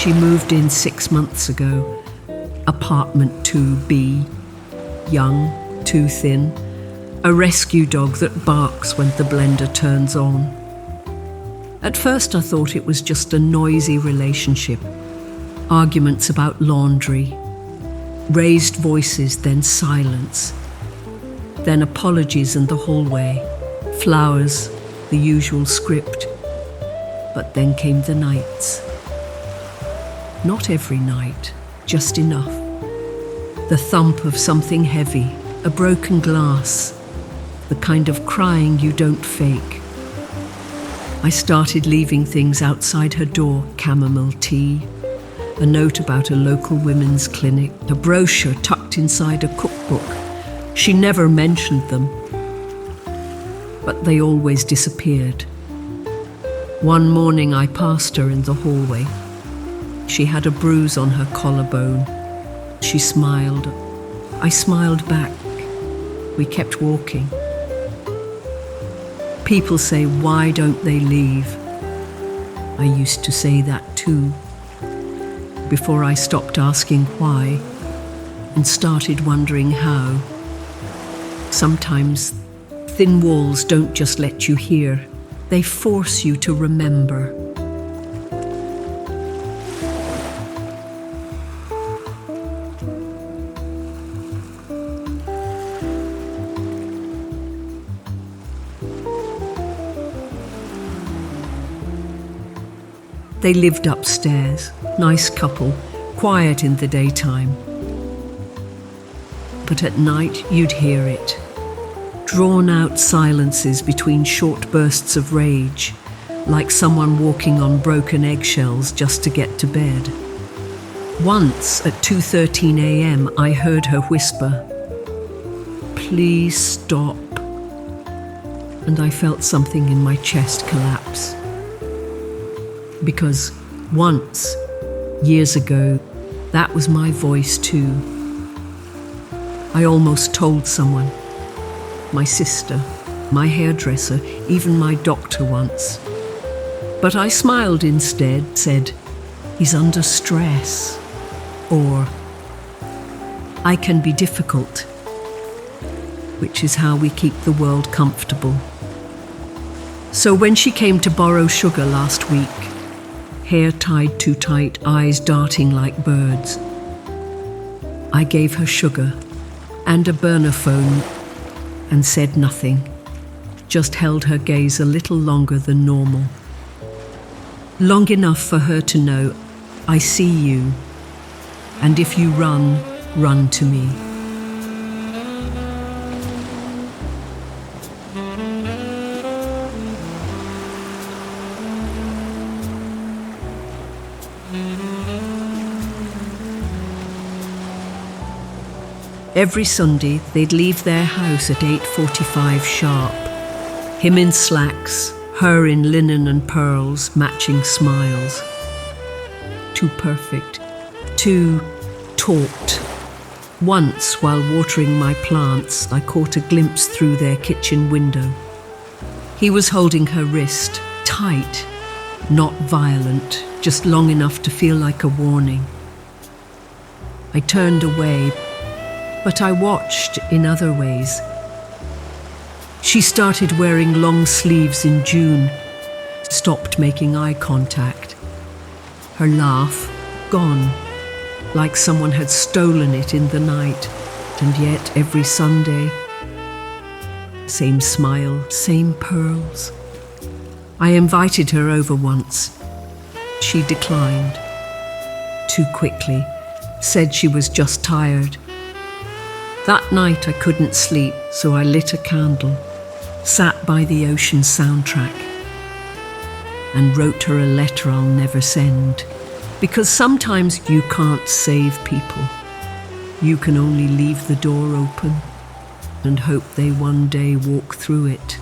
She moved in 6 months ago. Apartment 2B. Young, too thin. A rescue dog that barks when the blender turns on. At first I thought it was just a noisy relationship. Arguments about laundry. Raised voices, then silence. Then apologies in the hallway. Flowers, the usual script. But then came the nights. Not every night, just enough. The thump of something heavy, a broken glass, the kind of crying you don't fake. I started leaving things outside her door, chamomile tea, a note about a local women's clinic, a brochure tucked inside a cookbook. She never mentioned them, but they always disappeared. One morning I passed her in the hallway. She had a bruise on her collarbone. She smiled. I smiled back. We kept walking. People say, why don't they leave? I used to say that too, before I stopped asking why and started wondering how. Sometimes thin walls don't just let you hear, they force you to remember. They lived upstairs, nice couple, quiet in the daytime. But at night you'd hear it. Drawn-out silences between short bursts of rage, like someone walking on broken eggshells just to get to bed. Once at 2:13 a.m. I heard her whisper, "Please stop." And I felt something in my chest collapse. Because once, years ago, that was my voice too. I almost told someone, my sister, my hairdresser, even my doctor once. But I smiled instead, said, "He's under stress," or "I can be difficult," which is how we keep the world comfortable. So when she came to borrow sugar last week, hair tied too tight, eyes darting like birds, I gave her sugar and a burner phone and said nothing, just held her gaze a little longer than normal. Long enough for her to know, I see you, and if you run, run to me. Every Sunday, they'd leave their house at 8:45 sharp. Him in slacks, her in linen and pearls, matching smiles. Too perfect, too taut. Once, while watering my plants, I caught a glimpse through their kitchen window. He was holding her wrist, tight, not violent, just long enough to feel like a warning. I turned away, but I watched in other ways. She started wearing long sleeves in June, stopped making eye contact. Her laugh, gone, like someone had stolen it in the night, and yet every Sunday, same smile, same pearls. I invited her over once. She declined, too quickly, said she was just tired. That night I couldn't sleep, so I lit a candle, sat by the ocean soundtrack, and wrote her a letter I'll never send. Because sometimes you can't save people. You can only leave the door open and hope they one day walk through it.